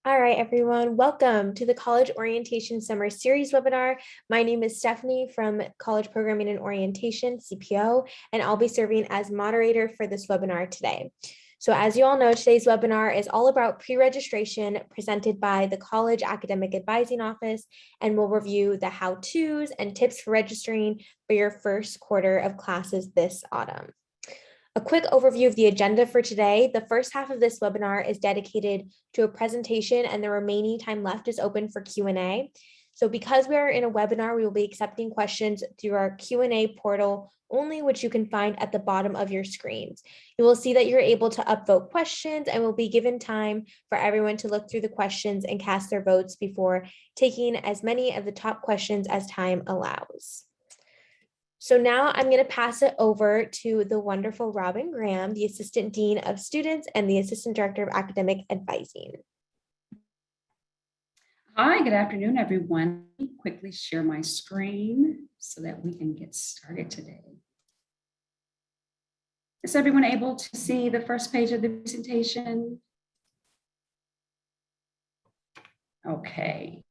All right, everyone, welcome to the College Orientation Summer Series webinar. My name is Stephanie from College Programming and Orientation, CPO, and I'll be serving as moderator for this webinar today. So as you all know, today's webinar is all about pre-registration presented by the College Academic Advising Office, and we'll review the how-tos and tips for registering for your first quarter of classes this autumn. A quick overview of the agenda for today. The first half of this webinar is dedicated to a presentation and the remaining time left is open for Q&A. So because we are in a webinar, we will be accepting questions through our Q&A portal only, which you can find at the bottom of your screens. You will see that you're able to upvote questions and will be given time for everyone to look through the questions and cast their votes before taking as many of the top questions as time allows. So now I'm going to pass it over to the wonderful Robin Graham, the Assistant Dean of Students and the Assistant Director of Academic Advising. Hi, good afternoon, everyone. Let me quickly share my screen so that we can get started today. Is everyone able to see the first page of the presentation? Okay.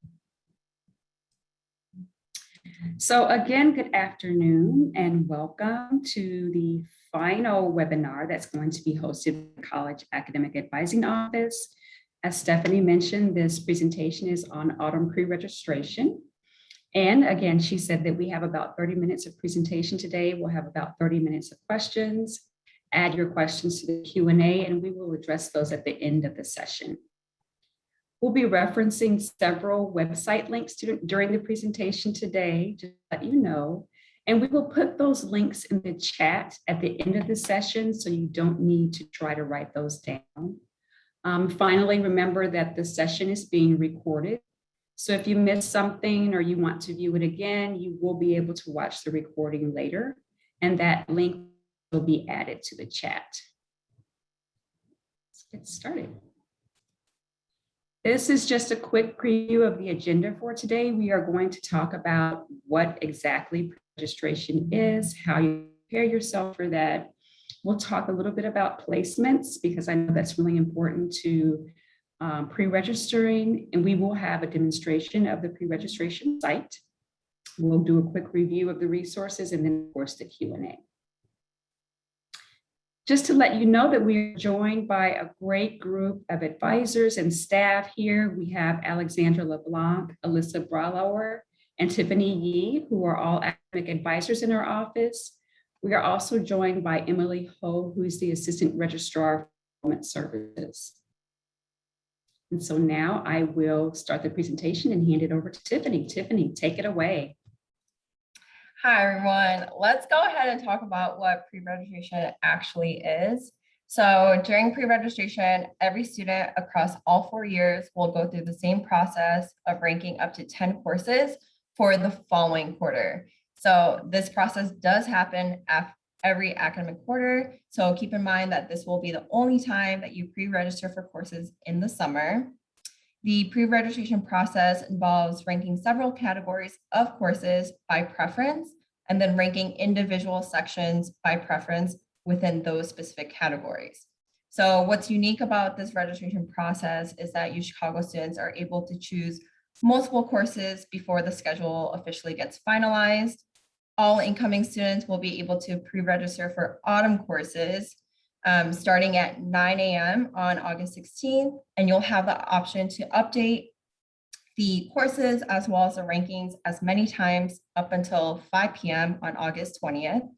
So again, good afternoon and welcome to the final webinar that's going to be hosted by the College Academic Advising Office. As Stephanie mentioned, this presentation is on autumn pre-registration. And again, she said that we have about 30 minutes of presentation today. We'll have about 30 minutes of questions. Add your questions to the Q&A and we will address those at the end of the session. We'll be referencing several website links during the presentation today, just to let you know. And we will put those links in the chat at the end of the session, so you don't need to try to write those down. Finally, remember that the session is being recorded. So if you missed something or you want to view it again, you will be able to watch the recording later, and that link will be added to the chat. Let's get started. This is just a quick preview of the agenda for today. We are going to talk about what exactly registration is, how you prepare yourself for that. We'll talk a little bit about placements because I know that's really important to pre-registering, and we will have a demonstration of the pre-registration site. We'll do a quick review of the resources and then of course the Q&A. Just to let you know that we're joined by a great group of advisors and staff here. We have Alexandra LeBlanc, Alyssa Brauer, and Tiffany Yee, who are all academic advisors in our office. We are also joined by Emily Ho, who is the Assistant Registrar for Enrollment Services. And so now I will start the presentation and hand it over to Tiffany. Tiffany, take it away. Hi, everyone. Let's go ahead and talk about what pre-registration actually is. So during pre-registration, every student across all 4 years will go through the same process of ranking up to 10 courses for the following quarter. So this process does happen after every academic quarter. So keep in mind that this will be the only time that you pre-register for courses in the summer. The pre-registration process involves ranking several categories of courses by preference and then ranking individual sections by preference within those specific categories. So what's unique about this registration process is that you Chicago students are able to choose multiple courses before the schedule officially gets finalized. All incoming students will be able to pre-register for autumn courses starting at 9 a.m. on August 16th, and you'll have the option to update the courses as well as the rankings as many times up until 5 p.m. on August 20th.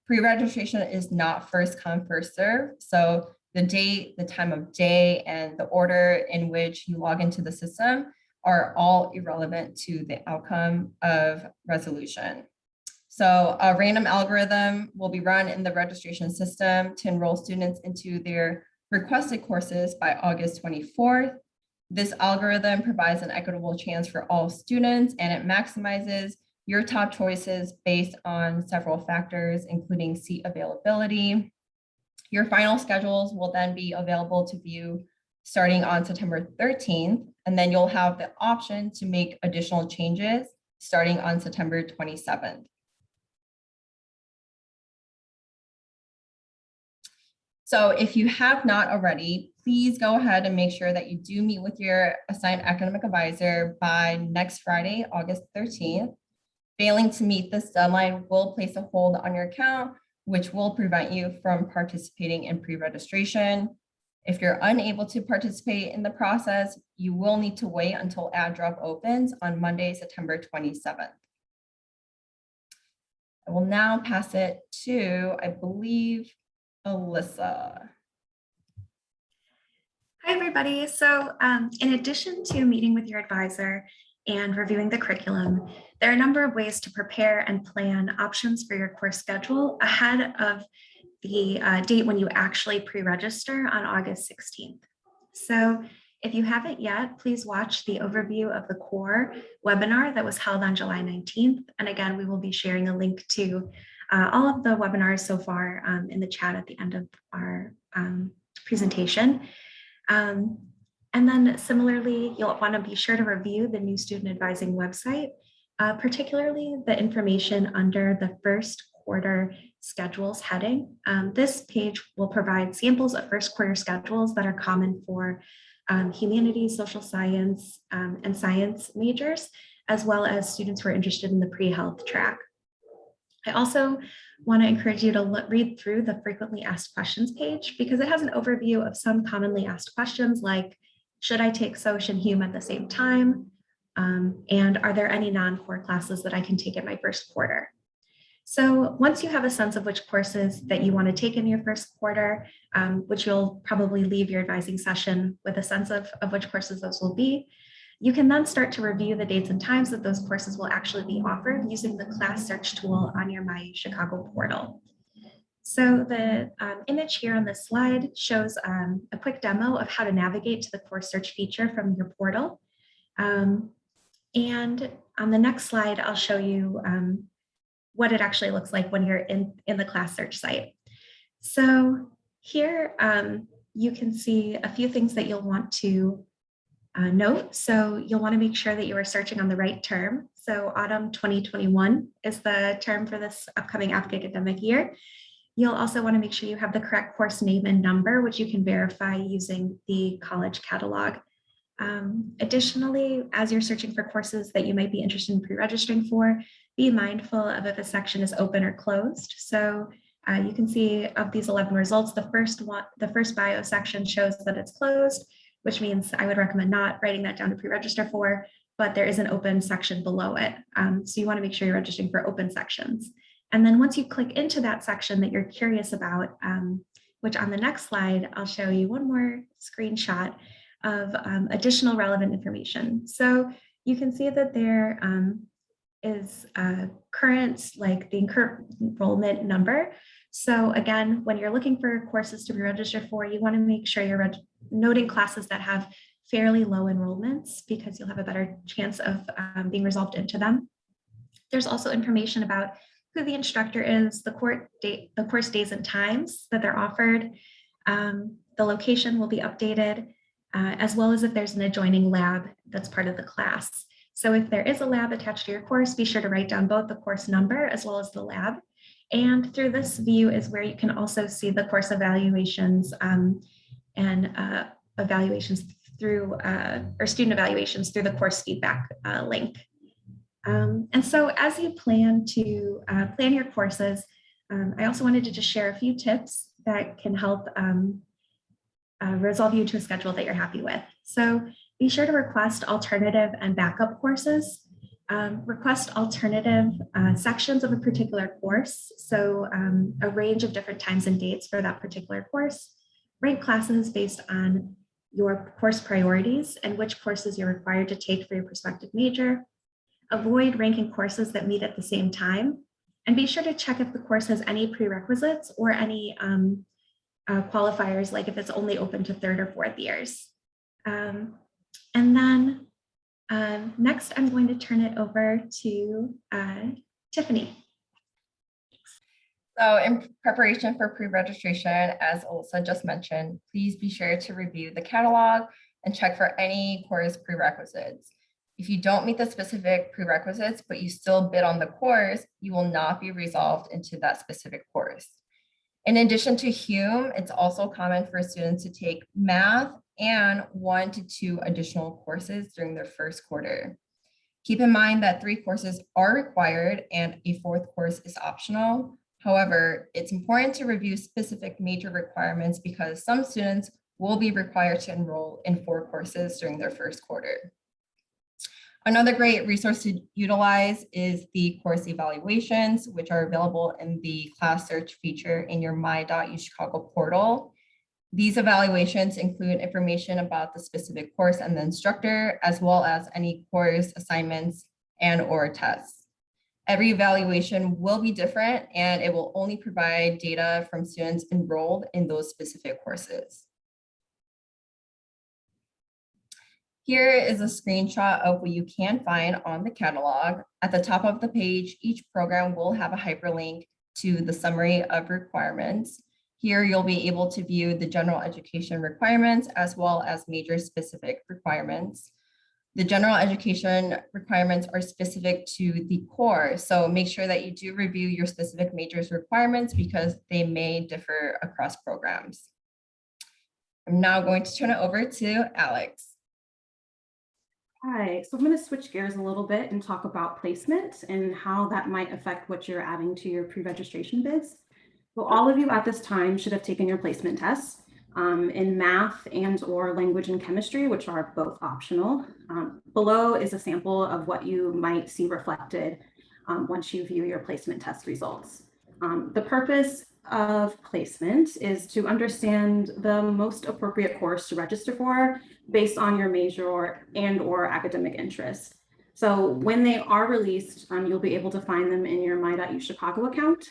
Pre-registration is not first come, first serve. So the date, the time of day, and the order in which you log into the system are all irrelevant to the outcome of resolution. So a random algorithm will be run in the registration system to enroll students into their requested courses by August 24th. This algorithm provides an equitable chance for all students, and it maximizes your top choices based on several factors, including seat availability. Your final schedules will then be available to view starting on September 13th, and then you'll have the option to make additional changes starting on September 27th. So if you have not already, please go ahead and make sure that you do meet with your assigned academic advisor by next Friday, August 13th. Failing to meet this deadline will place a hold on your account, which will prevent you from participating in pre-registration. If you're unable to participate in the process, you will need to wait until ad drop opens on Monday, September 27th. I will now pass it to, I believe, Alyssa. Hi, everybody. So in addition to meeting with your advisor and reviewing the curriculum, there are a number of ways to prepare and plan options for your course schedule ahead of the date when you actually pre-register on August 16th. So if you haven't yet, please watch the overview of the core webinar that was held on July 19th. And again, we will be sharing a link to all of the webinars so far in the chat at the end of our presentation. And then similarly, you'll want to be sure to review the new student advising website, particularly the information under the first quarter schedules heading. This page will provide samples of first quarter schedules that are common for humanities, social science, and science majors, as well as students who are interested in the pre-health track. I also want to encourage you to read through the frequently asked questions page because it has an overview of some commonly asked questions like, should I take Soc and Hum at the same time? And are there any non-core classes that I can take in my first quarter? So once you have a sense of which courses that you want to take in your first quarter, which you'll probably leave your advising session with a sense of which courses those will be, you can then start to review the dates and times that those courses will actually be offered using the class search tool on your My Chicago portal. So the image here on this slide shows a quick demo of how to navigate to the course search feature from your portal. And on the next slide, I'll show you what it actually looks like when you're in the class search site. So here you can see a few things that you'll want to note. So you'll want to make sure that you are searching on the right term. So autumn 2021 is the term for this upcoming academic year. You'll also want to make sure you have the correct course name and number, which you can verify using the college catalog. Additionally, as you're searching for courses that you might be interested in pre-registering for, be mindful of if a section is open or closed. So you can see of these 11 results, the first bio section shows that it's closed, which means I would recommend not writing that down to pre-register for, but there is an open section below it. So you want to make sure you're registering for open sections. And then once you click into that section that you're curious about, which on the next slide, I'll show you one more screenshot of additional relevant information. So you can see that there is current, like the enrollment number. So again, when you're looking for courses to be registered for, you want to make sure you're noting classes that have fairly low enrollments because you'll have a better chance of being resolved into them. There's also information about who the instructor is, the course days and times that they're offered. The location will be updated, as well as if there's an adjoining lab that's part of the class. So if there is a lab attached to your course, be sure to write down both the course number as well as the lab. And through this view is where you can also see the course evaluations and evaluations through, or student evaluations through the course feedback link. And so as you plan to plan your courses, I also wanted to just share a few tips that can help resolve you to a schedule that you're happy with. So be sure to request alternative and backup courses. Request alternative sections of a particular course. So a range of different times and dates for that particular course. Rank classes based on your course priorities and which courses you're required to take for your prospective major. Avoid ranking courses that meet at the same time. And be sure to check if the course has any prerequisites or any qualifiers, like if it's only open to third or fourth years. And then next, I'm going to turn it over to Tiffany. So in preparation for pre-registration, as Alyssa just mentioned, please be sure to review the catalog and check for any course prerequisites. If you don't meet the specific prerequisites, but you still bid on the course, you will not be resolved into that specific course. In addition to Hume, it's also common for students to take math and 1 to 2 additional courses during their first quarter. Keep in mind that 3 courses are required and a 4th course is optional. However, it's important to review specific major requirements because some students will be required to enroll in 4 courses during their first quarter. Another great resource to utilize is the course evaluations, which are available in the class search feature in your my.uchicago portal. These evaluations include information about the specific course and the instructor, as well as any course assignments and/or tests. Every evaluation will be different, and it will only provide data from students enrolled in those specific courses. Here is a screenshot of what you can find on the catalog. At the top of the page, each program will have a hyperlink to the summary of requirements. Here, you'll be able to view the general education requirements as well as major specific requirements. The general education requirements are specific to the course, so make sure that you do review your specific majors requirements because they may differ across programs. I'm now going to turn it over to Alex. Hi, so I'm going to switch gears a little bit and talk about placement and how that might affect what you're adding to your pre-registration bids. So all of you at this time should have taken your placement tests in math and/or language and chemistry, which are both optional. Below is a sample of what you might see reflected once you view your placement test results. The purpose of placement is to understand the most appropriate course to register for based on your major and/or academic interest. So when they are released, you'll be able to find them in your my.uchicago account,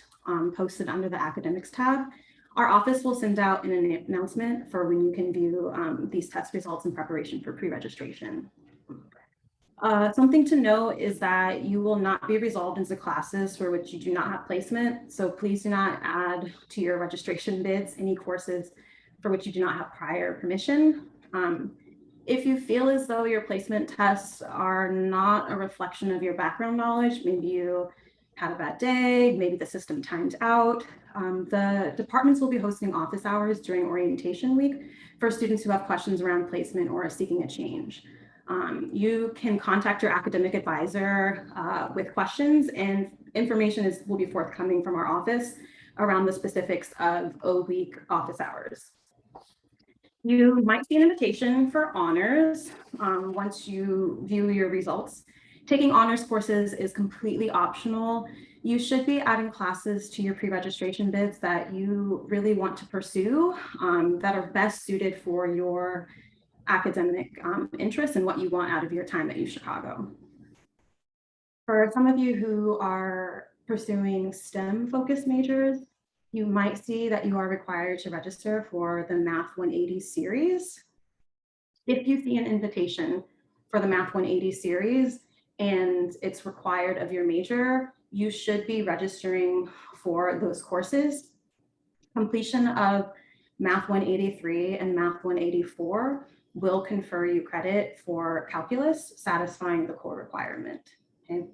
posted under the academics tab. Our office will send out an announcement for when you can view these test results in preparation for pre-registration. Something to note is that you will not be resolved into classes for which you do not have placement. So please do not add to your registration bids any courses for which you do not have prior permission. If you feel as though your placement tests are not a reflection of your background knowledge, maybe you had a bad day, maybe the system timed out, the departments will be hosting office hours during orientation week for students who have questions around placement or are seeking a change. You can contact your academic advisor with questions, and information will be forthcoming from our office around the specifics of O-week office hours. You might see an invitation for honors once you view your results. Taking honors courses is completely optional. You should be adding classes to your pre-registration bids that you really want to pursue that are best suited for your academic interests and what you want out of your time at UChicago. For some of you who are pursuing STEM-focused majors, you might see that you are required to register for the Math 180 series. If you see an invitation for the Math 180 series and it's required of your major, you should be registering for those courses. Completion of Math 183 and Math 184 will confer you credit for calculus, satisfying the core requirement. Okay.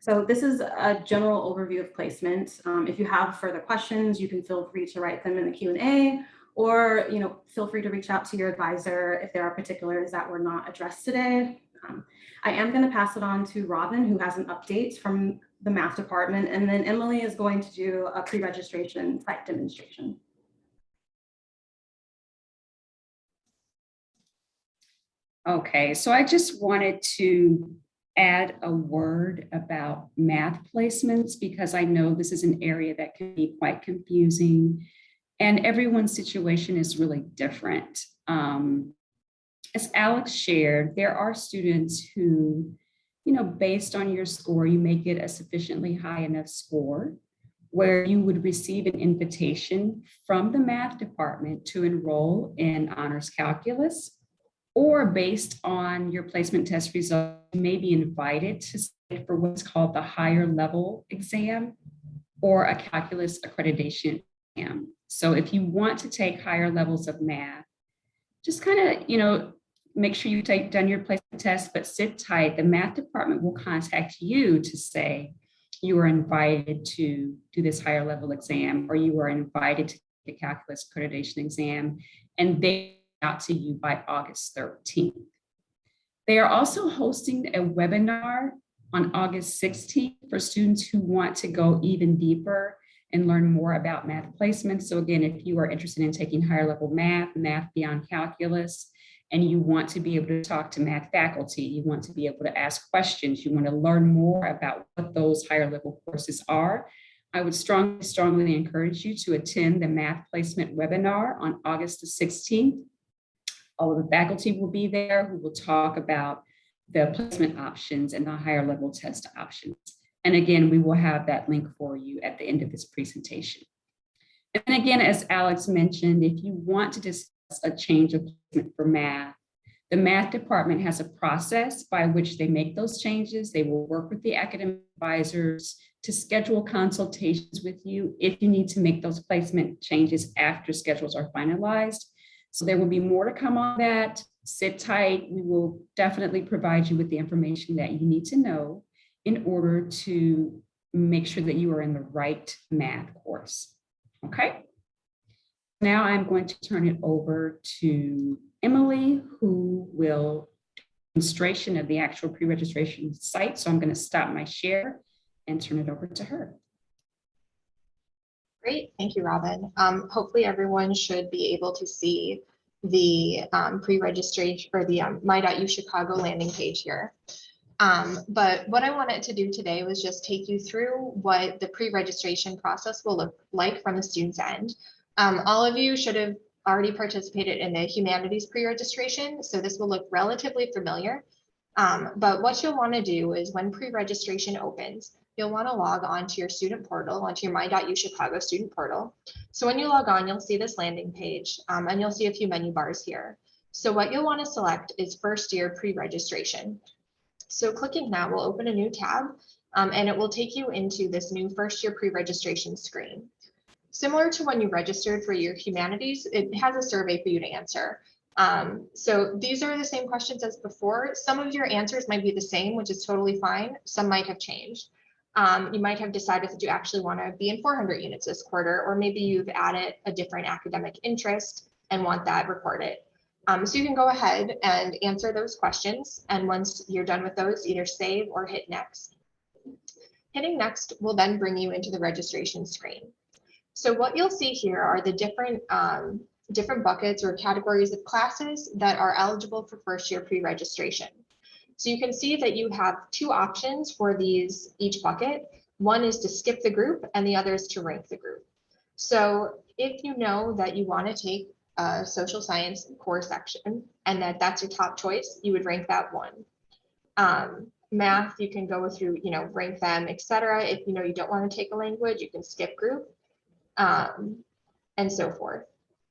So this is a general overview of placement. If you have further questions, you can feel free to write them in the Q&A, or feel free to reach out to your advisor if there are particulars that were not addressed today. I am going to pass it on to Robin, who has an update from the math department, and then Emily is going to do a pre-registration site demonstration. Okay, so I just wanted to add a word about math placements because I know this is an area that can be quite confusing and everyone's situation is really different. As Alex shared, there are students who, based on your score, you may get a sufficiently high enough score where you would receive an invitation from the math department to enroll in honors calculus, or based on your placement test results, you may be invited to sit for what's called the higher level exam or a calculus accreditation exam. So if you want to take higher levels of math, just kind of, make sure you've done your placement test, but sit tight. The math department will contact you to say, you are invited to do this higher level exam, or you are invited to the calculus accreditation exam, and they out to you by August 13th. They are also hosting a webinar on August 16th for students who want to go even deeper and learn more about math placement. So again, if you are interested in taking higher level math, math beyond calculus, and you want to be able to talk to math faculty, you want to be able to ask questions, you want to learn more about what those higher level courses are, I would strongly encourage you to attend the math placement webinar on August the 16th. All of the faculty will be there who will talk about the placement options and the higher level test options. And again, we will have that link for you at the end of this presentation. And again, as Alex mentioned, if you want to discuss a change of placement for math, the math department has a process by which they make those changes. They will work with the academic advisors to schedule consultations with you if you need to make those placement changes after schedules are finalized. So there will be more to come on that. Sit tight. We will definitely provide you with the information that you need to know in order to make sure that you are in the right math course. Okay. Now I'm going to turn it over to Emily, who will do a demonstration of the actual pre-registration site. So I'm going to stop my share and turn it over to her. Great, thank you, Robin. Hopefully everyone should be able to see the pre-registration or the My.U Chicago landing page here. But what I wanted to do today was just take you through what the pre-registration process will look like from the student's end. All of you should have already participated in the humanities pre-registration, so this will look relatively familiar. But what you'll want to do is when pre-registration opens, you'll want to log on to your student portal, onto your My.U Chicago student portal. So when you log on, you'll see this landing page and you'll see a few menu bars here. So what you'll want to select is first year pre-registration. So clicking that will open a new tab and it will take you into this new first year pre-registration screen. Similar to when you registered for your humanities, it has a survey for you to answer. So these are the same questions as before. Some of your answers might be the same, which is totally fine. Some might have changed. You might have decided that you actually want to be in 400 units this quarter, or maybe you've added a different academic interest and want that recorded. So you can go ahead and answer those questions. And once you're done with those, either save or hit next. Hitting next will then bring you into the registration screen. So what you'll see here are the different buckets or categories of classes that are eligible for first year pre-registration. So you can see that you have two options for each bucket. One is to skip the group and the other is to rank the group. So if you know that you want to take a social science core section and that's your top choice, you would rank that one. Math, you can go through, rank them, etc. If you know you don't want to take a language, you can skip group. And so forth.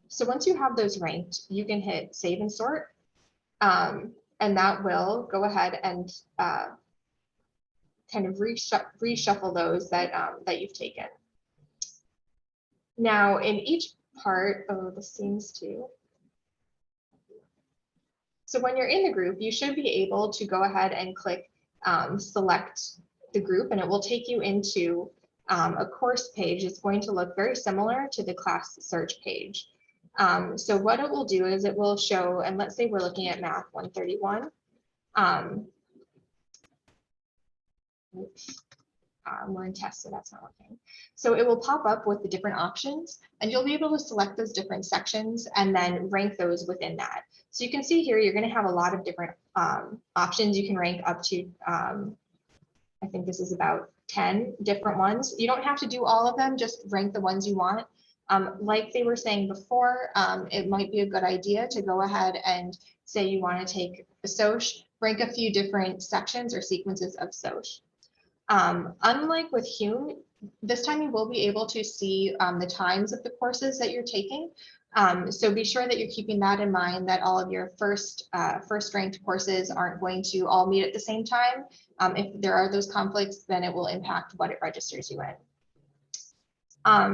So once you have those ranked, you can hit save and sort, and that will go ahead and kind of reshuffle those that you've taken. Now in each part, this seems to. So when you're in the group, you should be able to go ahead and click select the group, and it will take you into a course page. It's going to look very similar to the class search page. So what it will do is it will show, and let's say we're looking at Math 131. We're in test, so that's not working. So it will pop up with the different options, and you'll be able to select those different sections and then rank those within that. So you can see here, you're going to have a lot of different options. You can rank up to, I think this is about 10 different ones. You don't have to do all of them, just rank the ones you want. Like they were saying before, it might be a good idea to go ahead and say you want to take a SOC, rank a few different sections or sequences of SOC. Unlike with Hume, this time you will be able to see the times of the courses that you're taking. So be sure that you're keeping that in mind, that all of your first ranked courses aren't going to all meet at the same time. If there are those conflicts, then it will impact what it registers you in.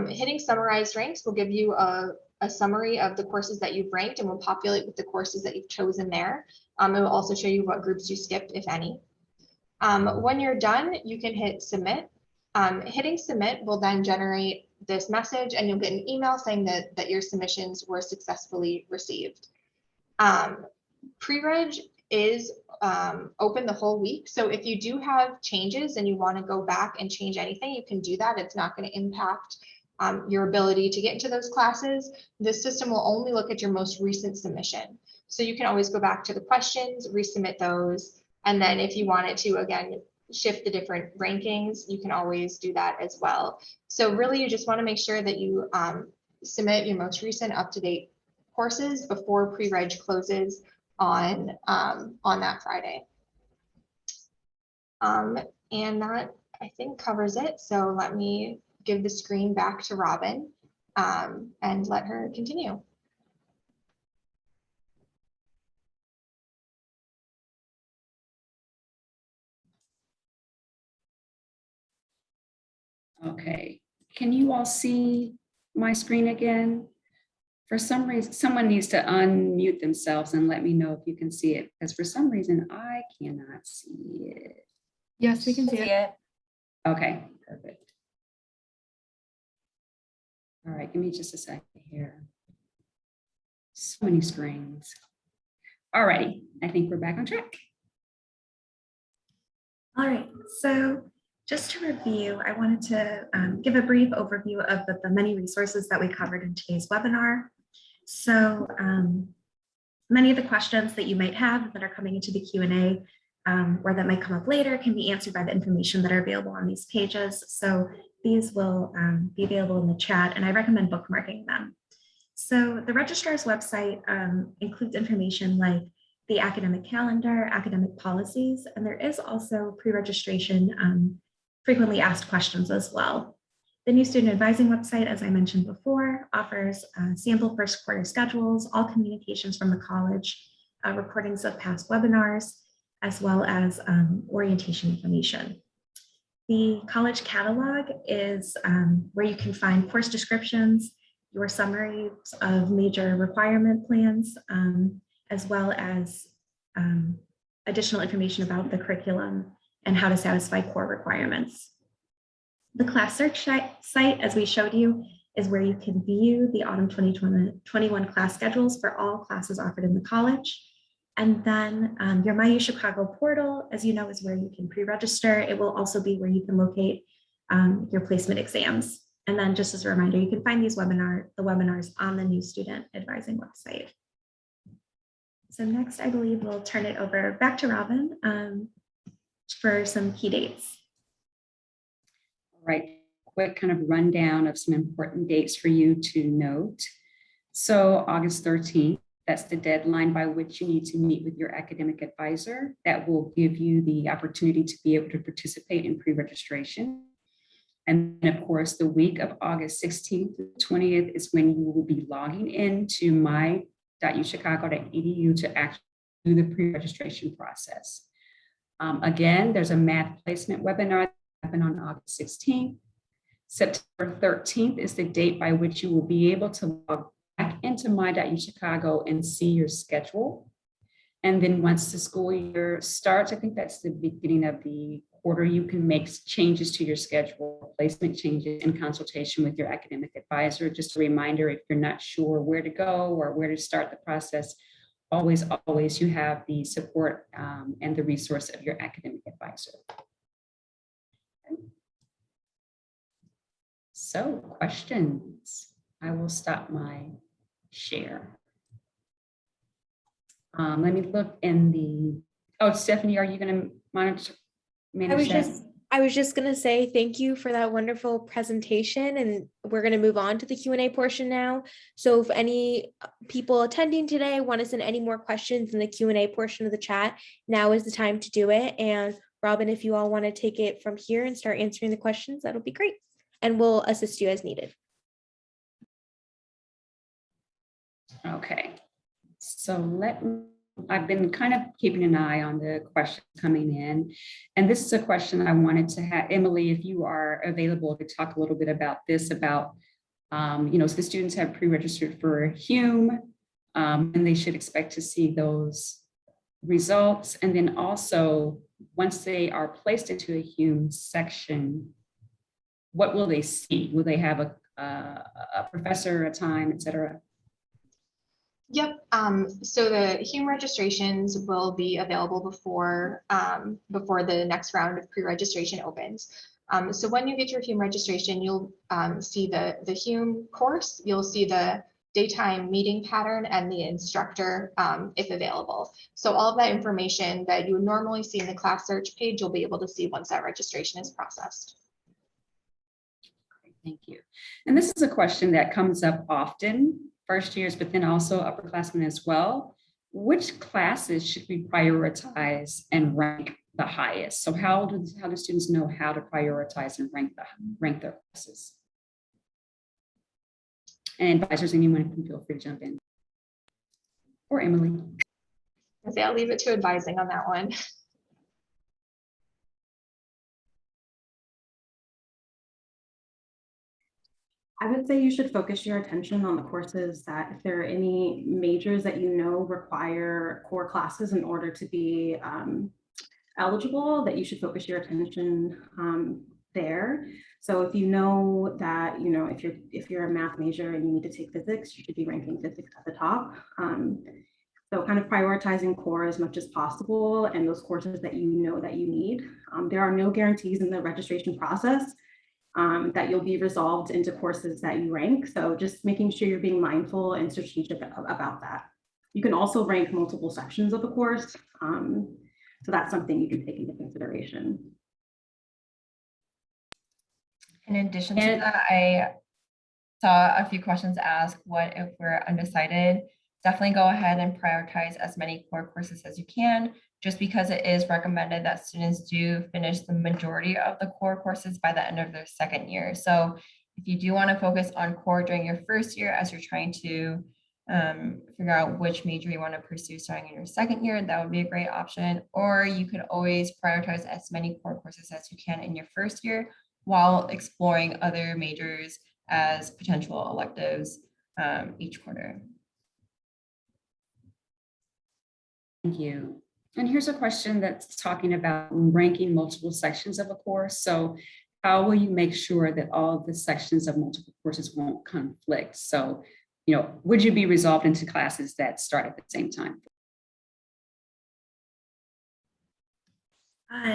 Hitting summarized ranks will give you a summary of the courses that you've ranked and will populate with the courses that you've chosen there. It will also show you what groups you skipped, if any. When you're done, you can hit submit, Hitting submit will then generate this message, and you'll get an email saying that your submissions were successfully received. Pre-reg is open the whole week. So if you do have changes and you want to go back and change anything, you can do that. It's not going to impact your ability to get into those classes. This system will only look at your most recent submission. So you can always go back to the questions, resubmit those. And then if you wanted to, again, shift the different rankings, you can always do that as well. So really, you just want to make sure that you submit your most recent up-to-date courses before pre-reg closes on that Friday. And that, I think, covers it. So let me give the screen back to Robin and let her continue. Okay, can you all see my screen again? For some reason, someone needs to unmute themselves and let me know if you can see it, because for some reason I cannot see it. Yes, we can see it. Okay, perfect. All right, give me just a second here. So many screens. All righty, I think we're back on track. All right, so just to review, I wanted to give a brief overview of the many resources that we covered in today's webinar. So many of the questions that you might have that are coming into the Q&A or that might come up later can be answered by the information that are available on these pages. So these will be available in the chat, and I recommend bookmarking them. So the registrar's website includes information like the academic calendar, academic policies, and there is also pre-registration frequently asked questions as well. The new student advising website, as I mentioned before, offers sample first quarter schedules, all communications from the college, recordings of past webinars, as well as orientation information. The college catalog is where you can find course descriptions, your summaries of major requirement plans, as well as additional information about the curriculum and how to satisfy core requirements. The class search site, as we showed you, is where you can view the autumn 2021 class schedules for all classes offered in the college. And then your My Chicago portal, as you know, is where you can pre-register. It will also be where you can locate your placement exams. And then just as a reminder, you can find the webinars on the new student advising website. So next, I believe we'll turn it over back to Robin for some key dates. All right, quick kind of rundown of some important dates for you to note. So August 13th, that's the deadline by which you need to meet with your academic advisor. That will give you the opportunity to be able to participate in pre-registration. And of course, the week of August 16th to 20th is when you will be logging into my.uchicago.edu to actually do the pre-registration process. Again, there's a math placement webinar that happened on August 16th. September 13th is the date by which you will be able to log back into my.uchicago and see your schedule. And then once the school year starts, I think that's the beginning of the quarter, you can make changes to your schedule, placement changes in consultation with your academic advisor. Just a reminder, if you're not sure where to go or where to start the process, always you have the support and the resource of your academic advisor. Okay. So questions, I will stop my share. Let me look in the, oh, Stephanie, are you going to manage that? I was just going to say thank you for that wonderful presentation, and we're going to move on to the Q&A portion now. So if any people attending today want to send any more questions in the Q&A portion of the chat, now is the time to do it. And Robin, if you all want to take it from here and start answering the questions, that'll be great. And we'll assist you as needed. Okay, so I've been kind of keeping an eye on the questions coming in. And this is a question I wanted to have, Emily, if you are available to talk a little bit about this, about, so the students have pre-registered for Hume, and they should expect to see those results. And then also, once they are placed into a Hume section, what will they see? Will they have a professor, a time, et cetera? Yep. So the Hume registrations will be available before the next round of pre-registration opens. So when you get your Hume registration, you'll see the Hume course, you'll see the daytime meeting pattern and the instructor if available. So all of that information that you would normally see in the class search page, you'll be able to see once that registration is processed. Thank you. And this is a question that comes up often, first years, but then also upperclassmen as well. Which classes should we prioritize and rank the highest? So how do students know how to prioritize and rank their classes? And advisors, anyone can feel free to jump in. Or Emily. I'll leave it to advising on that one. I would say you should focus your attention on the courses that, if there are any majors that you know require core classes in order to be eligible, that you should focus your attention there. So if you know that, if you're a math major and you need to take physics, you should be ranking physics at the top. So kind of prioritizing core as much as possible and those courses that you know that you need. There are no guarantees in the registration process that you'll be resolved into courses that you rank. So just making sure you're being mindful and strategic about that. You can also rank multiple sections of a course. So that's something you can take into consideration. In addition to that, I saw a few questions asked, what if we're undecided? Definitely go ahead and prioritize as many core courses as you can, just because it is recommended that students do finish the majority of the core courses by the end of their second year. So if you do want to focus on core during your first year as you're trying to figure out which major you want to pursue starting in your second year, that would be a great option. Or you could always prioritize as many core courses as you can in your first year while exploring other majors as potential electives each quarter. Thank you. And here's a question that's talking about ranking multiple sections of a course. So how will you make sure that all of the sections of multiple courses won't conflict? So, would you be resolved into classes that start at the same time?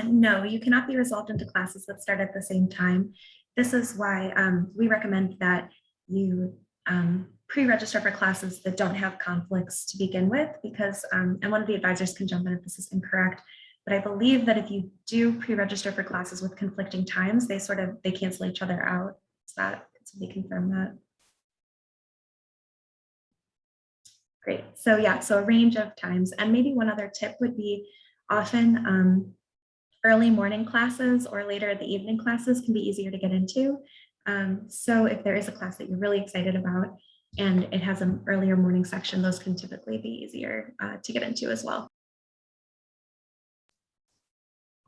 No, you cannot be resolved into classes that start at the same time. This is why we recommend that you pre-register for classes that don't have conflicts to begin with, because, and one of the advisors can jump in if this is incorrect, but I believe that if you do pre-register for classes with conflicting times, they cancel each other out. Can somebody confirm that? Great. So yeah, so a range of times. And maybe one other tip would be often early morning classes or later in the evening classes can be easier to get into. So if there is a class that you're really excited about and it has an earlier morning section, those can typically be easier to get into as well.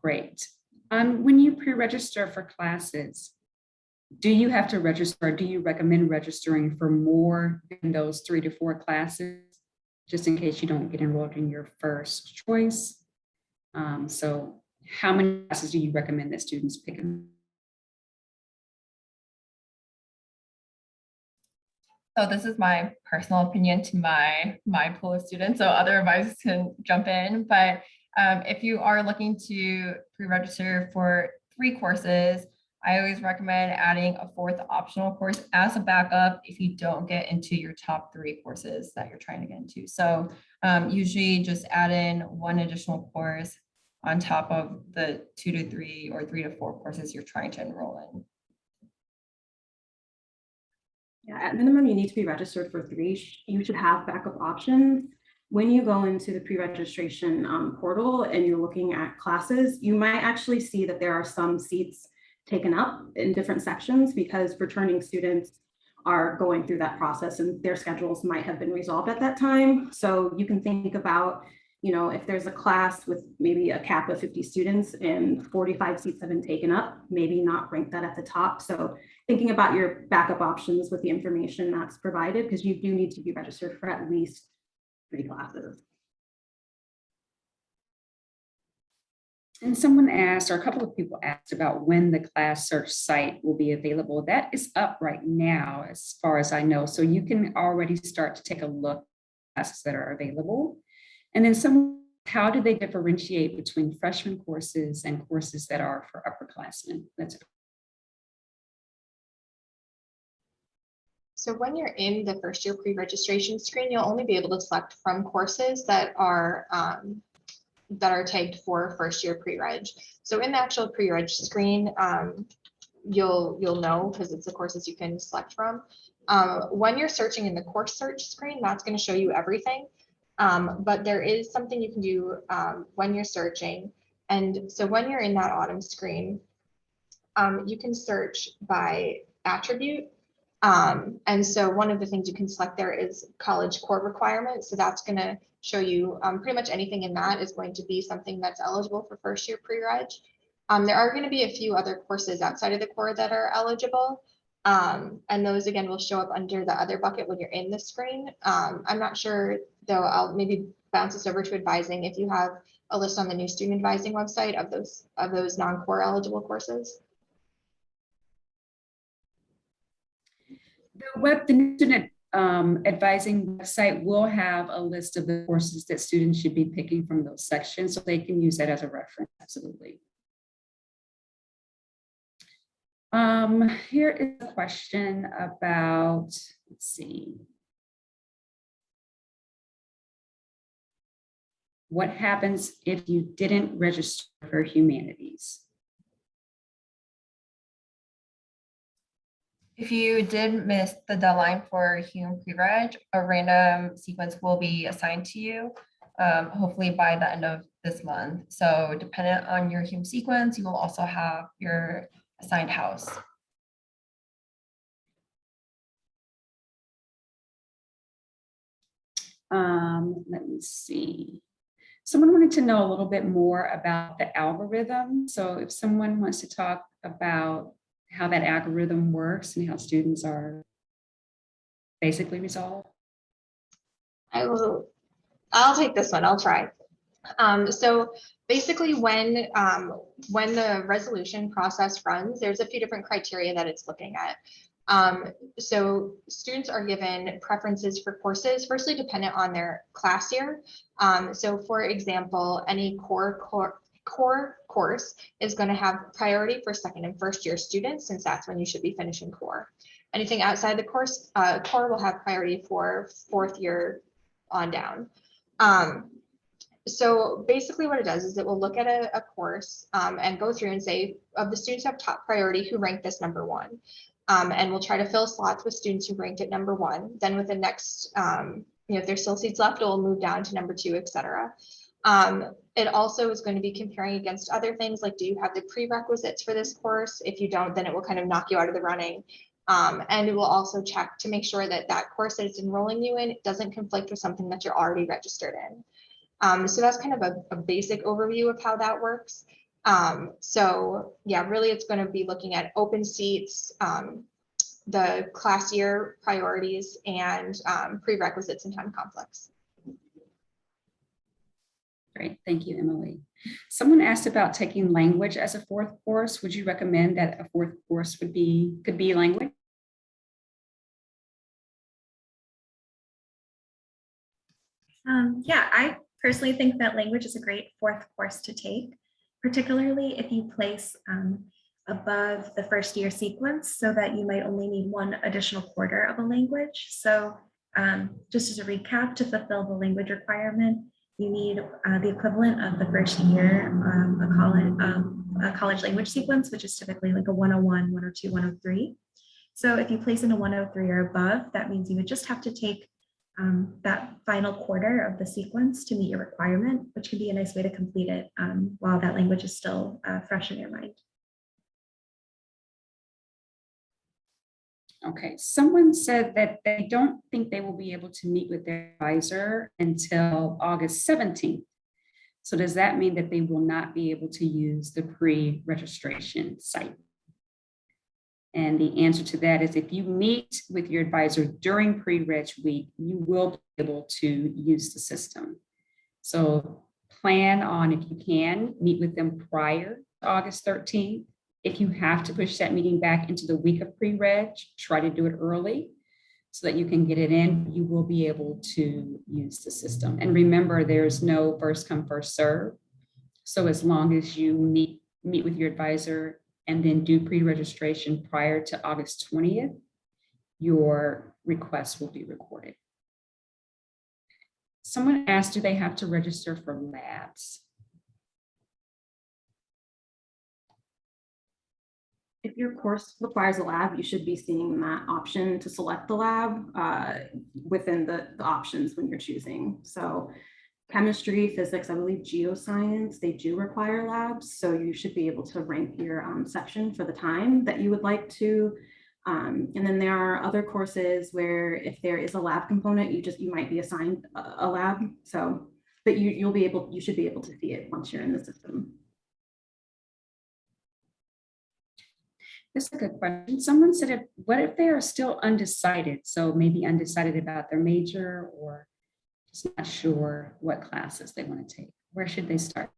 Great. When you pre-register for classes, do you have to register, or do you recommend registering for more than those 3 to 4 classes, just in case you don't get enrolled in your first choice? So how many classes do you recommend that students pick? So this is my personal opinion to my pool of students, so other advisors can jump in. But if you are looking to pre-register for 3 courses, I always recommend adding a 4th optional course as a backup if you don't get into your top 3 courses that you're trying to get into. So usually just add in 1 additional course on top of the 2 to 3 or 3 to 4 courses you're trying to enroll in. Yeah, at minimum, you need to be registered for 3. You should have backup options. When you go into the pre-registration portal and you're looking at classes, you might actually see that there are some seats taken up in different sections because returning students are going through that process and their schedules might have been resolved at that time. So you can think about, if there's a class with maybe a cap of 50 students and 45 seats have been taken up, maybe not rank that at the top. So thinking about your backup options with the information that's provided, because you do need to be registered for at least 3 classes. And someone asked, or a couple of people asked about when the class search site will be available. That is up right now, as far as I know. So you can already start to take a look at classes that are available. And then how do they differentiate between freshman courses and courses that are for upperclassmen? So when you're in the first year pre-registration screen, you'll only be able to select from courses that are tagged for first year pre-reg. So in the actual pre-reg screen, you'll know because it's the courses you can select from. When you're searching in the course search screen, that's going to show you everything. But there is something you can do when you're searching. And so when you're in that autumn screen, you can search by attribute. And so one of the things you can select there is college core requirements. So that's going to show you pretty much anything in that is going to be something that's eligible for first year pre-reg. There are going to be a few other courses outside of the core that are eligible. And those again will show up under the other bucket when you're in the screen. I'm not sure though, I'll maybe bounce this over to advising if you have a list on the new student advising website of those non-core eligible courses. The new student advising website will have a list of the courses that students should be picking from those sections, so they can use that as a reference, absolutely. Here is a question about, let's see. What happens if you didn't register for humanities? If you did miss the deadline for Hume pre-reg, a random sequence will be assigned to you, hopefully by the end of this month. So dependent on your Hume sequence, you will also have your assigned house. Let me see. Someone wanted to know a little bit more about the algorithm. So if someone wants to talk about how that algorithm works and how students are basically resolved. I'll take this one, I'll try. So basically when the resolution process runs, there's a few different criteria that it's looking at. So students are given preferences for courses, firstly dependent on their class year. So for example, any core course is going to have priority for second and first year students, since that's when you should be finishing core. Anything outside the course, core will have priority for fourth year on down. So basically what it does is it will look at a course and go through and say, of the students who have top priority, who ranked this number one. And we'll try to fill slots with students who ranked at number one. Then with the next, if there's still seats left, it will move down to number two, etc. It also is going to be comparing against other things like, do you have the prerequisites for this course? If you don't, then it will kind of knock you out of the running. And it will also check to make sure that that course that it's enrolling you in doesn't conflict with something that you're already registered in. So that's kind of a basic overview of how that works. So yeah, really it's going to be looking at open seats, the class year priorities, and prerequisites and time conflicts. Great, thank you, Emily. Someone asked about taking language as a fourth course. Would you recommend that a fourth course could be language? Yeah, I personally think that language is a great fourth course to take, particularly if you place above the first year sequence, so that you might only need one additional quarter of a language. So just as a recap, to fulfill the language requirement, you need the equivalent of the first year, a college language sequence, which is typically like a 101, 102, 103. So if you place in a 103 or above, that means you would just have to take that final quarter of the sequence to meet your requirement, which can be a nice way to complete it while that language is still fresh in your mind. Okay, someone said that they don't think they will be able to meet with their advisor until August 17th. So does that mean that they will not be able to use the pre-registration site? And the answer to that is, if you meet with your advisor during pre-reg week, you will be able to use the system. So plan on, if you can, meet with them prior to August 13th. If you have to push that meeting back into the week of pre-reg, try to do it early so that you can get it in. You will be able to use the system. And remember, there's no first come, first serve. So as long as you meet with your advisor and then do pre-registration prior to August 20th, your request will be recorded. Someone asked, do they have to register for labs? If your course requires a lab, you should be seeing that option to select the lab within the options when you're choosing. So chemistry, physics, I believe geoscience, they do require labs. So you should be able to rank your section for the time that you would like to. And then there are other courses where if there is a lab component, you might be assigned a lab. So, but you should be able to see it once you're in the system. This is a good question. Someone said, what if they are still undecided? So maybe undecided about their major or just not sure what classes they want to take. Where should they start?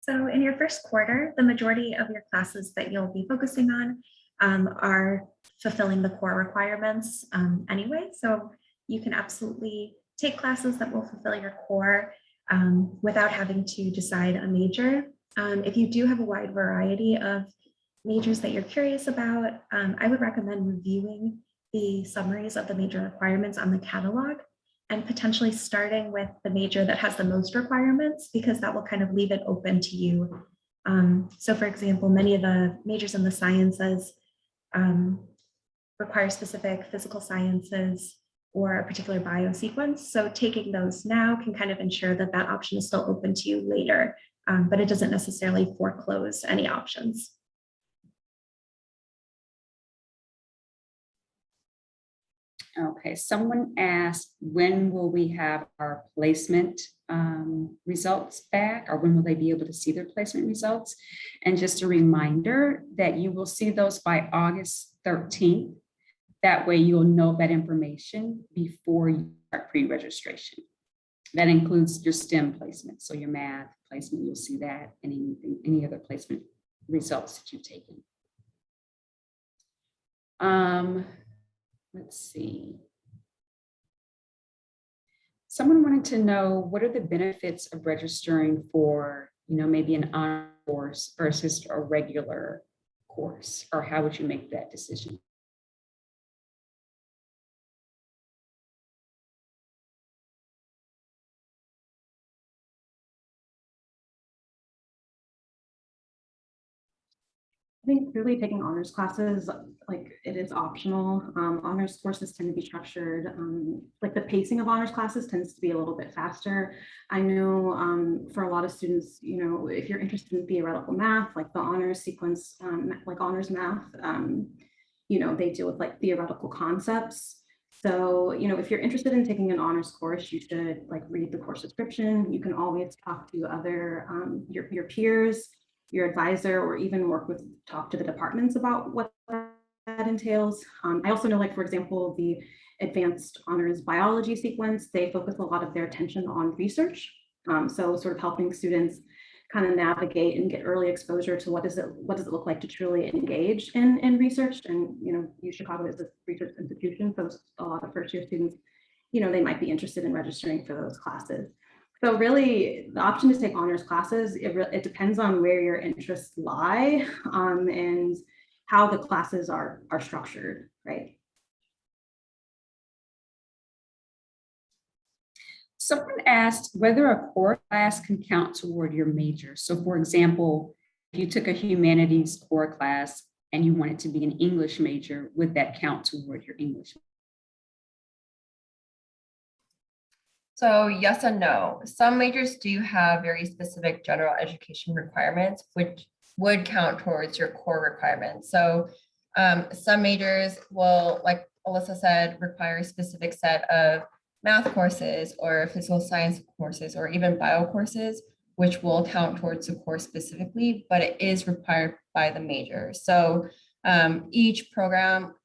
So in your first quarter, the majority of your classes that you'll be focusing on are fulfilling the core requirements anyway. So you can absolutely take classes that will fulfill your core without having to decide a major. If you do have a wide variety of majors that you're curious about, I would recommend reviewing the summaries of the major requirements on the catalog and potentially starting with the major that has the most requirements, because that will kind of leave it open to you. So for example, many of the majors in the sciences require specific physical sciences or a particular biosequence. So taking those now can kind of ensure that that option is still open to you later, but it doesn't necessarily foreclose any options. Okay, someone asked, when will we have our placement results back, or when will they be able to see their placement results? And just a reminder that you will see those by August 13th. That way you'll know that information before you start pre-registration. That includes your STEM placement. So your math placement, you'll see that, and any other placement results that you've taken. Let's see. Someone wanted to know, what are the benefits of registering for, maybe an honor course versus a regular course, or how would you make that decision? I think really taking honors classes, like it is optional. Honors courses tend to be structured, like the pacing of honors classes tends to be a little bit faster. I know for a lot of students, if you're interested in theoretical math, like the honors sequence, like honors math, they deal with like theoretical concepts. So, if you're interested in taking an honors course, you should like read the course description. You can always talk to other, your peers, your advisor, or even talk to the departments about what that entails. I also know, like, for example, the advanced honors biology sequence, they focus a lot of their attention on research. So sort of helping students kind of navigate and get early exposure to what does it look like to truly engage in research. And, UChicago is a research institution, so a lot of first year students, they might be interested in registering for those classes. So really, the option to take honors classes, it depends on where your interests lie and how the classes are structured, right? Someone asked whether a core class can count toward your major. So for example, if you took a humanities core class and you wanted to be an English major, would that count toward your English? So yes and no. Some majors do have very specific general education requirements, which would count towards your core requirements. So some majors will, like Alyssa said, require a specific set of math courses or physical science courses or even bio courses, which will count towards the course specifically, but it is required by the major. So each program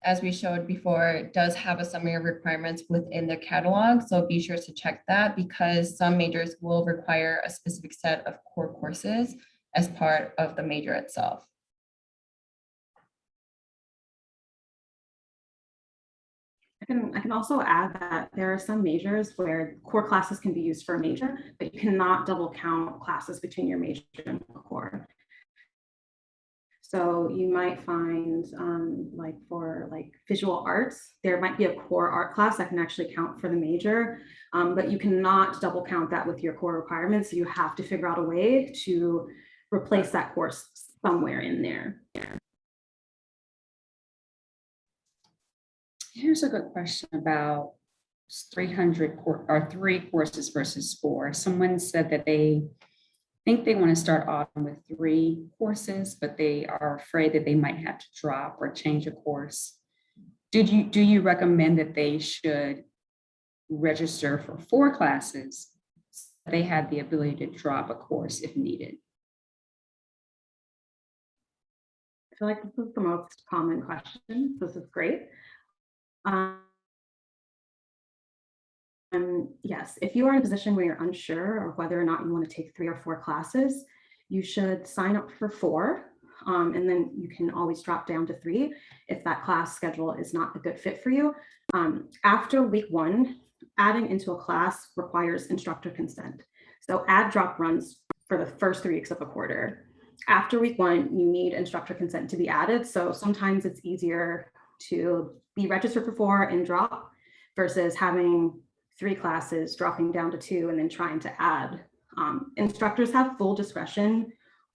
as we showed before, does have a summary of requirements within their catalog. So be sure to check that because some majors will require a specific set of core courses as part of the major itself. I can also add that there are some majors where core classes can be used for a major, but you cannot double count classes between your major and core. So you might find like for visual arts, there might be a core art class that can actually count for the major, but you cannot double count that with your core requirements. So you have to figure out a way to replace that course somewhere in there. Here's a good question about 300 or 3 courses versus 4. Someone said that they think they want to start off with 3 courses, but they are afraid that they might have to drop or change a course. Do you recommend that they should register for 4 classes so they have the ability to drop a course if needed? I feel like this is the most common question. This is great. Yes, if you are in a position where you're unsure of whether or not you want to take 3 or 4 classes, you should sign up for 4, and then you can always drop down to 3 if that class schedule is not a good fit for you. After week 1, adding into a class requires instructor consent. So add drop runs for the first 3 weeks of a quarter. After week 1, you need instructor consent to be added. So sometimes it's easier to be registered for 4 and drop versus having 3 classes, dropping down to 2, and then trying to add. Instructors have full discretion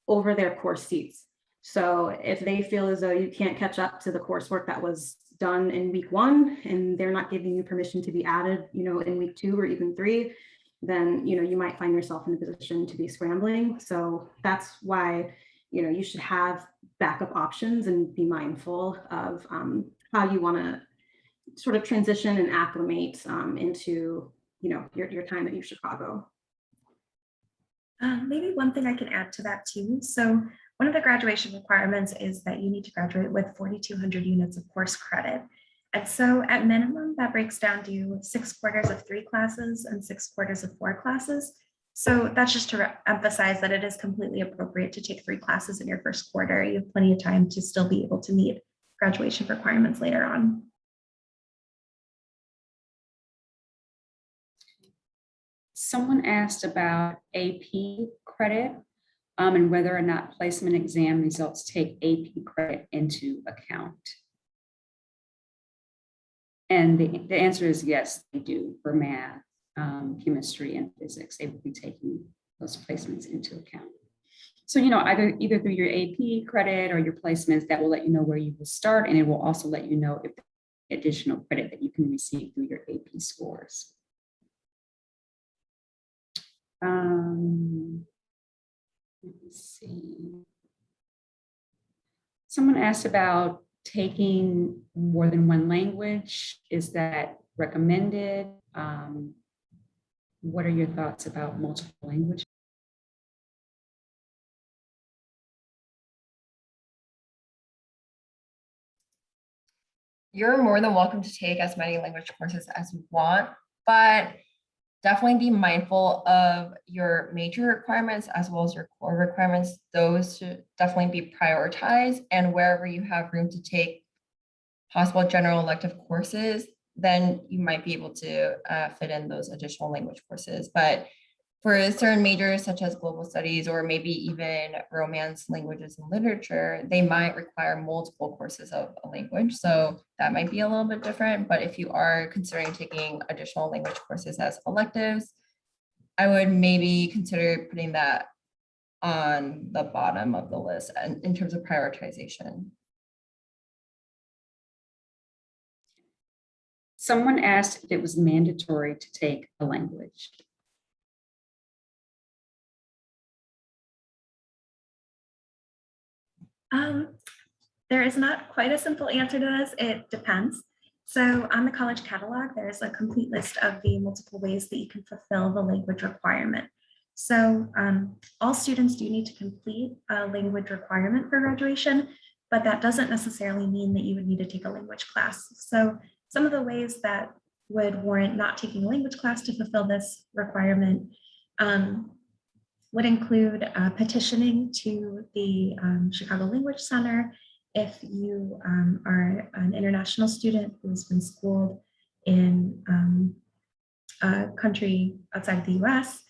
over their course seats. So if they feel as though you can't catch up to the coursework that was done in week 1 and they're not giving you permission to be added, in week 2 or even 3, then, you might find yourself in a position to be scrambling. So that's why, you should have backup options and be mindful of how you want to sort of transition and acclimate into, your time at UChicago. Maybe one thing I can add to that too. So one of the graduation requirements is that you need to graduate with 4,200 units of course credit. And so at minimum, that breaks down to 6 quarters of 3 classes and 6 quarters of 4 classes. So that's just to emphasize that it is completely appropriate to take 3 classes in your first quarter. You have plenty of time to still be able to meet graduation requirements later on. Someone asked about AP credit and whether or not placement exam results take AP credit into account. And the answer is yes, they do for math, chemistry, and physics. They will be taking those placements into account. So, either through your AP credit or your placements, that will let you know where you will start, and it will also let you know if there's additional credit that you can receive through your AP scores. Let me see. Someone asked about taking more than 1 language. Is that recommended? What are your thoughts about multiple languages? You're more than welcome to take as many language courses as you want, but definitely be mindful of your major requirements as well as your core requirements. Those should definitely be prioritized, and wherever you have room to take possible general elective courses, then you might be able to fit in those additional language courses. But for certain majors such as global studies or maybe even romance, languages, and literature, they might require multiple courses of a language. So that might be a little bit different. But if you are considering taking additional language courses as electives, I would maybe consider putting that on the bottom of the list in terms of prioritization. Someone asked if it was mandatory to take a language. There is not quite a simple answer to this. It depends. So on the college catalog, there's a complete list of the multiple ways that you can fulfill the language requirement. So all students do need to complete a language requirement for graduation, but that doesn't necessarily mean that you would need to take a language class. So some of the ways that would warrant not taking a language class to fulfill this requirement would include petitioning to the Chicago Language Center if you are an international student who's been schooled in a country outside of the US.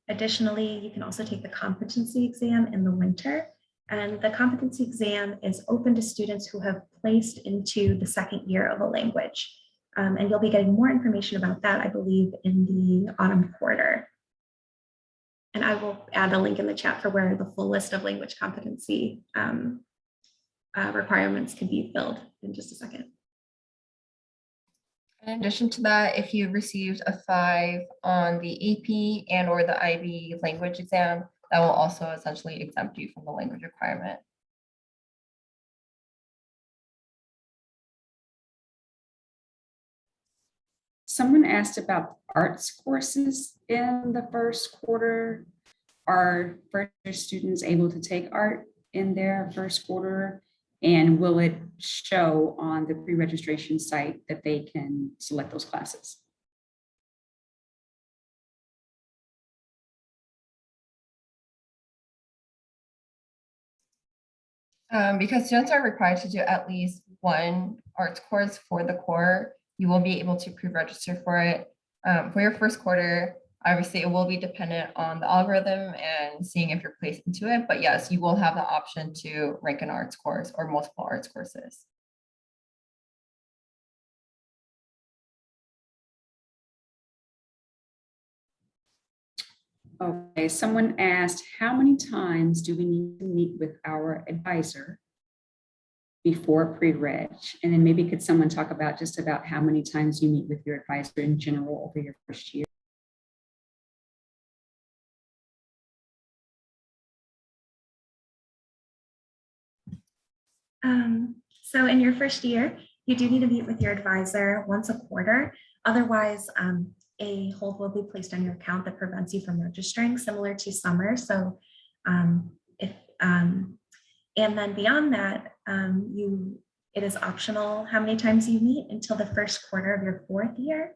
Additionally, you can also take the competency exam in the winter. And the competency exam is open to students who have placed into the second year of a language. And you'll be getting more information about that, I believe, in the autumn quarter. And I will add a link in the chat for where the full list of language competency requirements can be filled in just a second. In addition to that, if you received a 5 on the AP and or the IB language exam, that will also essentially exempt you from the language requirement. Someone asked about arts courses in the first quarter. Are first year students able to take art in their first quarter? And will it show on the pre-registration site that they can select those classes? Because students are required to do at least one arts course for the core, you will be able to pre-register for it. For your first quarter, obviously it will be dependent on the algorithm and seeing if you're placed into it, but yes, you will have the option to rank an arts course or multiple arts courses. Okay, someone asked, how many times do we need to meet with our advisor before pre-reg? And then maybe could someone talk about just about how many times you meet with your advisor in general over your first year? So in your first year, you do need to meet with your advisor once a quarter. Otherwise, a hold will be placed on your account that prevents you from registering, similar to summer. So and then beyond that, it is optional how many times you meet until the first quarter of your fourth year.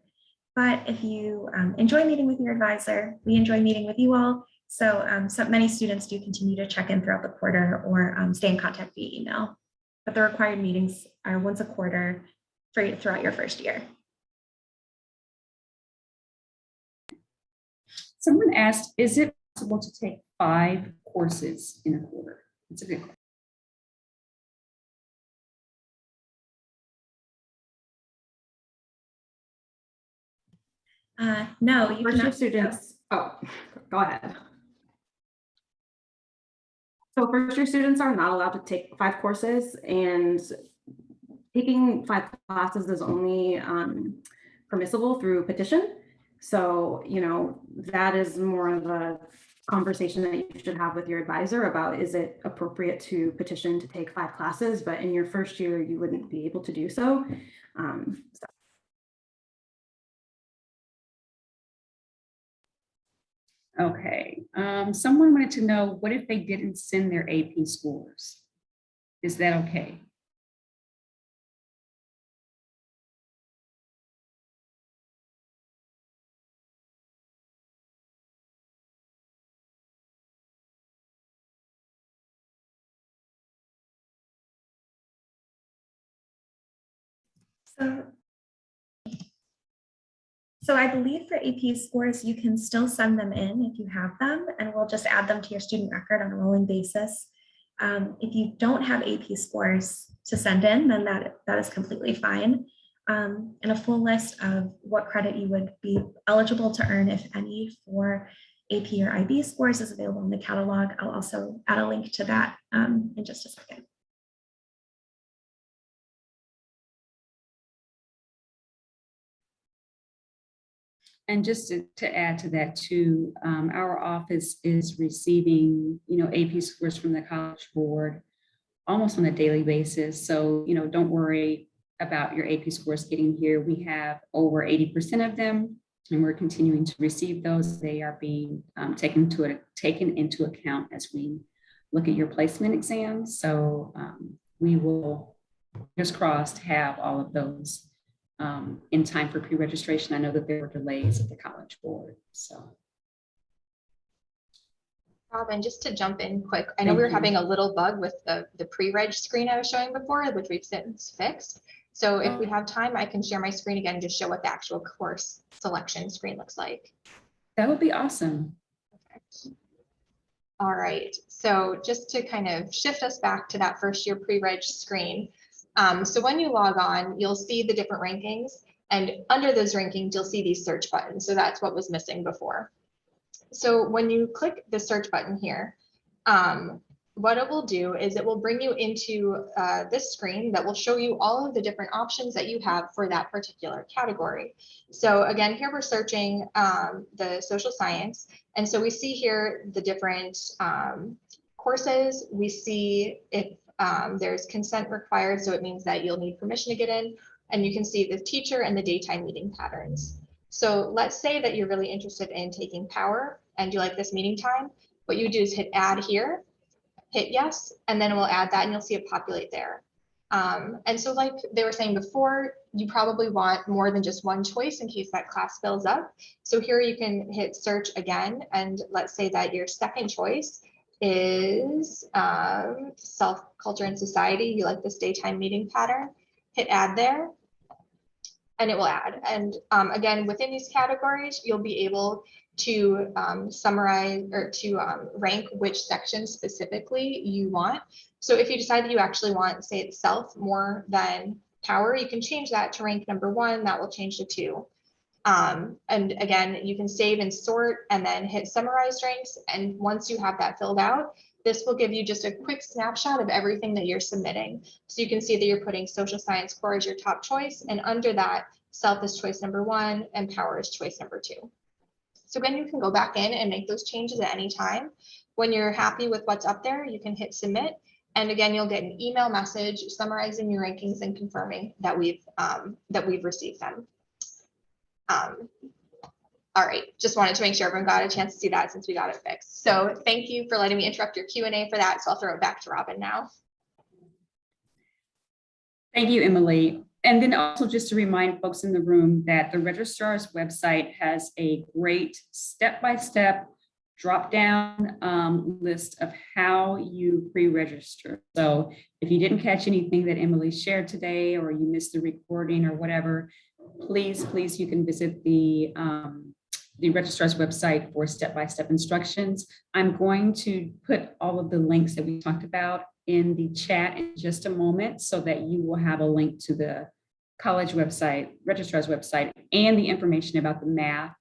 But if you enjoy meeting with your advisor, we enjoy meeting with you all. So, so many students do continue to check in throughout the quarter or stay in contact via email. But the required meetings are once a quarter throughout your first year. Someone asked, is it possible to take 5 courses in a quarter? It's a good question. No, you First year cannot. students, oh, go ahead. So first year students are not allowed to take 5 courses, and taking 5 classes is only permissible through petition. So, you know, that is more of a conversation that you should have with your advisor about, is it appropriate to petition to take 5 classes, but in your first year, you wouldn't be able to do so. Okay, someone wanted to know, what if they didn't send their AP scores? Is that okay? So I believe for AP scores, you can still send them in if you have them, and we'll just add them to your student record on a rolling basis. If you don't have AP scores to send in, then that is completely fine. And a full list of what credit you would be eligible to earn, if any, for AP or IB scores is available in the catalog. I'll also add a link to that in just a second. And just to add to that too, our office is receiving, AP scores from the College Board almost on a daily basis. So, don't worry about your AP scores getting here. We have over 80% of them, and we're continuing to receive those. They are being taken into account as we look at your placement exams. So we will, fingers crossed, have all of those in time for pre-registration. I know that there were delays at the College Board. So, Robin, just to jump in quick, I know we were having a little bug with the pre-reg screen I was showing before, which we've since fixed. So if we have time, I can share my screen again and just show what the actual course selection screen looks like. that would be awesome. Perfect. All right, so just to kind of shift us back to that first year pre-reg screen. So when you log on, you'll see the different rankings, and under those rankings, you'll see these search buttons. So that's what was missing before. So when you click the search button here, what it will do is it will bring you into this screen that will show you all of the different options that you have for that particular category. So again, here we're searching the social science. And so we see here the different courses. We see if there's consent required. So it means that you'll need permission to get in. And you can see the teacher and the daytime meeting patterns. So let's say that you're really interested in taking power and you like this meeting time. What you do is hit add here, hit yes, and then we'll add that and you'll see it populate there. And so like they were saying before, you probably want more than just one choice in case that class fills up. So here you can hit search again. And let's say that your second choice is self, culture, and society. You like this daytime meeting pattern, hit add there. And it will add. And again, within these categories, you'll be able to summarize or to rank which section specifically you want. So if you decide that you actually want, say, it's self more than power, you can change that to rank number 1. That will change to 2. And again, you can save and sort and then hit summarize ranks. And once you have that filled out, this will give you just a quick snapshot of everything that you're submitting. So you can see that you're putting social science core as your top choice. And under that, self is choice number 1 and power is choice number 2. So again, you can go back in and make those changes at any time. When you're happy with what's up there, you can hit submit. And again, you'll get an email message summarizing your rankings and confirming that we've received them. All right, just wanted to make sure everyone got a chance to see that since we got it fixed. So thank you for letting me interrupt your Q&A for that. So I'll throw it back to Robin now. Thank you, Emily. And then also just to remind folks in the room that the Registrar's website has a great step-by-step drop-down list of how you pre-register. So if you didn't catch anything that Emily shared today, or you missed the recording or whatever, please, you can visit the Registrar's website for step-by-step instructions. I'm going to put all of the links that we talked about in the chat in just a moment so that you will have a link to the college website, Registrar's website, and the information about the math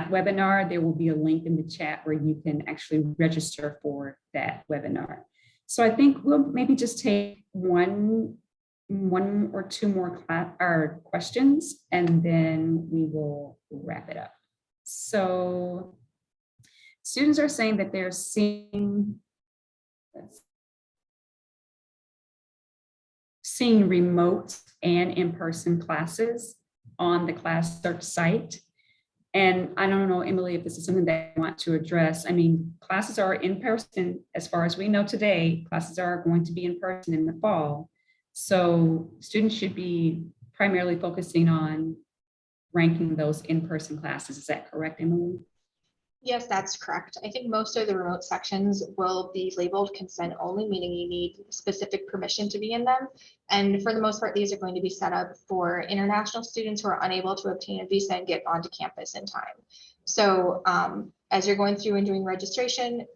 webinar. There will be a link in the chat where you can actually register for that webinar. So I think we'll maybe just take one or two more questions, and then we will wrap it up. So students are saying that they're seeing remote and in-person classes on the class search site. And I don't know, Emily, if this is something that I want to address. I mean, classes are in person, as far as we know today. Classes are going to be in person in the fall. So students should be primarily focusing on ranking those in-person classes. Is that correct, Emily? Yes, that's correct. I think most of the remote sections will be labeled consent only, meaning you need specific permission to be in them. And for the most part, these are going to be set up for international students who are unable to obtain a visa and get onto campus in time. So as you're going through and doing registration,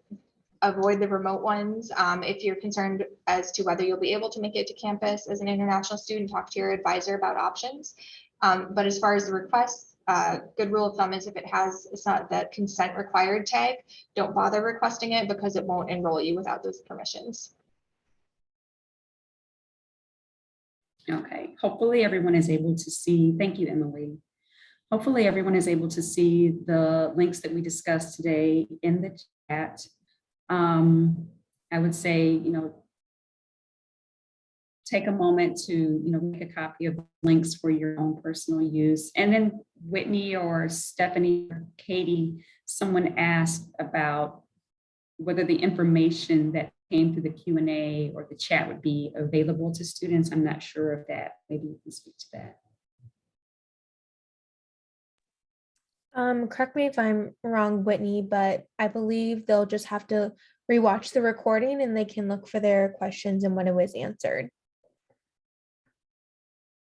avoid the remote ones. If you're concerned as to whether you'll be able to make it to campus as an international student, talk to your advisor about options. But as far as the requests, good rule of thumb is if it has that consent required tag, don't bother requesting it because it won't enroll you without those permissions. Okay, hopefully everyone is able to see. Thank you, Emily. Hopefully everyone is able to see the links that we discussed today in the chat. I would say, take a moment to, make a copy of the links for your own personal use. And then Whitney or Stephanie or Katie, someone asked about whether the information that came through the Q&A or the chat would be available to students. I'm not sure of that. Maybe you can speak to that. Correct me if I'm wrong, Whitney, but I believe they'll just have to rewatch the recording and they can look for their questions and when it was answered.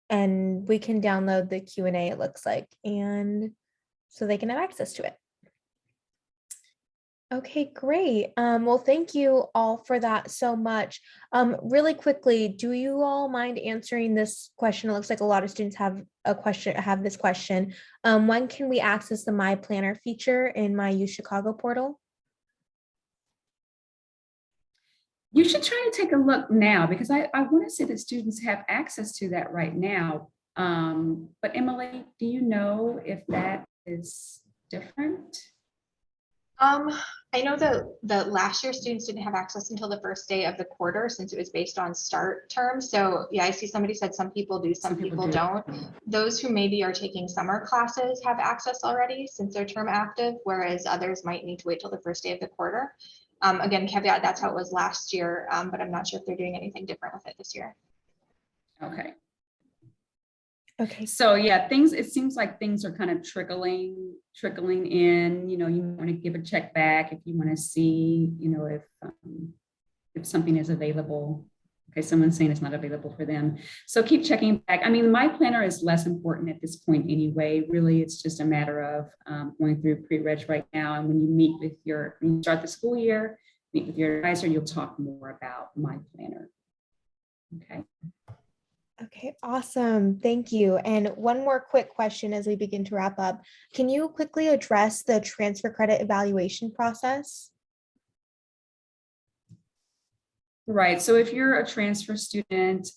And we can download the Q&A, it looks like, and so they can have access to it. Okay, great. Well, thank you all for that so much. Really quickly, do you all mind answering this question? It looks like a lot of students have this question. When can we access the My Planner feature in My U Chicago portal? You should try to take a look now, because I want to say that students have access to that right now. But Emily, do you know if that is different? I know that last year students didn't have access until the first day of the quarter since it was based on start term. So yeah, I see somebody said some people do, some people don't. Those who maybe are taking summer classes have access already since they're term active, whereas others might need to wait till the first day of the quarter. Again, caveat, that's how it was last year, but I'm not sure if they're doing anything different with it this year. Okay. Okay. So yeah, it seems like things are kind of trickling in. You know, you want to give a check back if you want to see, you know, if something is available. Okay, someone's saying it's not available for them. So keep checking back. I mean, My Planner is less important at this point anyway. Really, it's just a matter of going through pre-reg right now. And when you start the school year, meet with your advisor, you'll talk more about My Planner. Okay. Okay, awesome. Thank you. And one more quick question as we begin to wrap up. Can you quickly address the transfer credit evaluation process? Right. So if you're a transfer student,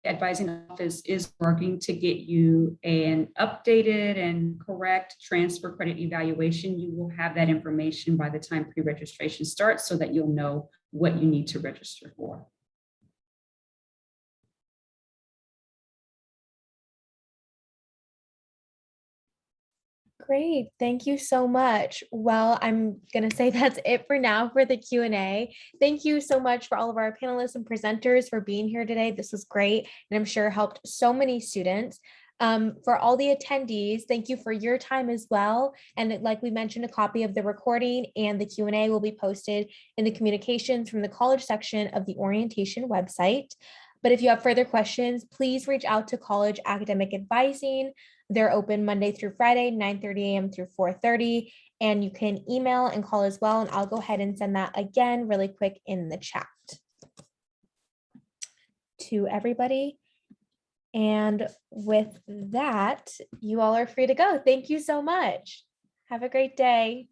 advising office is working to get you an updated and correct transfer credit evaluation. You will have that information by the time pre-registration starts so that you'll know what you need to register for. Great, thank you so much. Well, I'm gonna say that's it for now for the Q&A. Thank you so much for all of our panelists and presenters for being here today. This was great, and I'm sure helped so many students. For all the attendees, thank you for your time as well. And like we mentioned, a copy of the recording and the Q&A will be posted in the communications from the college section of the orientation website. But if you have further questions, please reach out to College Academic Advising. They're open Monday through Friday, 9:30 a.m. through 4:30. And you can email and call as well. And I'll go ahead and send that again really quick in the chat to everybody. And with that, you all are free to go. Thank you so much. Have a great day.